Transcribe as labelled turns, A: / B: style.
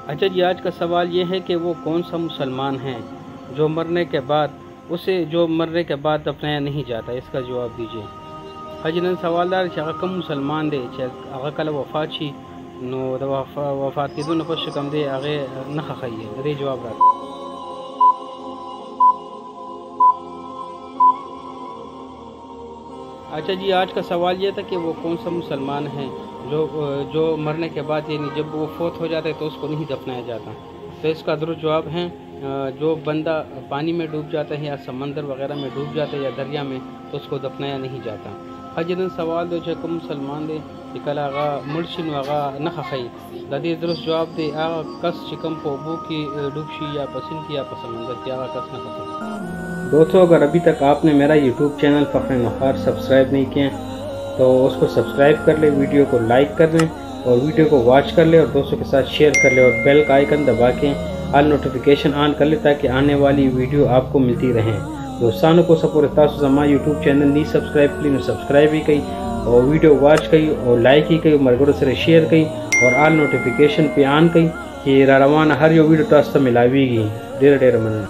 A: اچھا جی، آج کا سوال یہ ہے کہ وہ کون سا مسلمان ہے جو مرنے کے بعد دفنایا نہیں جاتا؟ اس کا جواب دیجیے۔ حاجی نن سوالدار چې هغه کوم مسلمان دی چې هغه کله وفات شي نو د وفات کېدو نه پس کوم دی هغه نه ښخوي، د دې جواب راکړه۔ اچھا جی، آج کا سوال یہ تھا کہ وہ کون سا مسلمان ہے جو مرنے کے بعد یعنی جب وہ فوت ہو جاتا ہے تو اس کو نہیں دفنایا جاتا؟ تو اس کا درست جواب ہے جو بندہ پانی میں ڈوب جاتا ہے یا سمندر وغیرہ میں ڈوب جاتا ہے یا دریا میں تو اس کو دفنایا نہیں جاتا۔ حاجی نن سوال دی چې کوم مسلمان دی چې کله هغه مړ شي نو هغه نه ښخوي، د دې درست جواب دی هغه کس چې کوم په اوبو کې ڈوب شي یا په سیند کې یا په سمندر کې، هغه کس نه ښخوي۔ دوستو، اگر ابھی تک آپ نے میرا یوٹیوب چینل فخر نخار سبسکرائب نہیں کیا تو اس کو سبسکرائب کر لیں، ویڈیو کو لائک کر لیں اور ویڈیو کو واچ کر لیں اور دوستوں کے ساتھ شیئر کر لیں اور بیل کا آئیکن دبا کے آل نوٹیفیکیشن آن کر لیں تاکہ آنے والی ویڈیو آپ کو ملتی رہیں۔ دوستانوں کو سپورٹ تاسو زما یوٹیوب چینل نہیں سبسکرائب کړي نو سبسکرائب ہی کړئ اور ویڈیو واچ کړئ اور لائک ہی کړئ او ملګرو سره شیئر کړئ اور آل نوٹیفیکیشن پہ آن کړئ چې را روانه هر یو ویډیو تاسو ته ملاویږي۔ ډېر مننه۔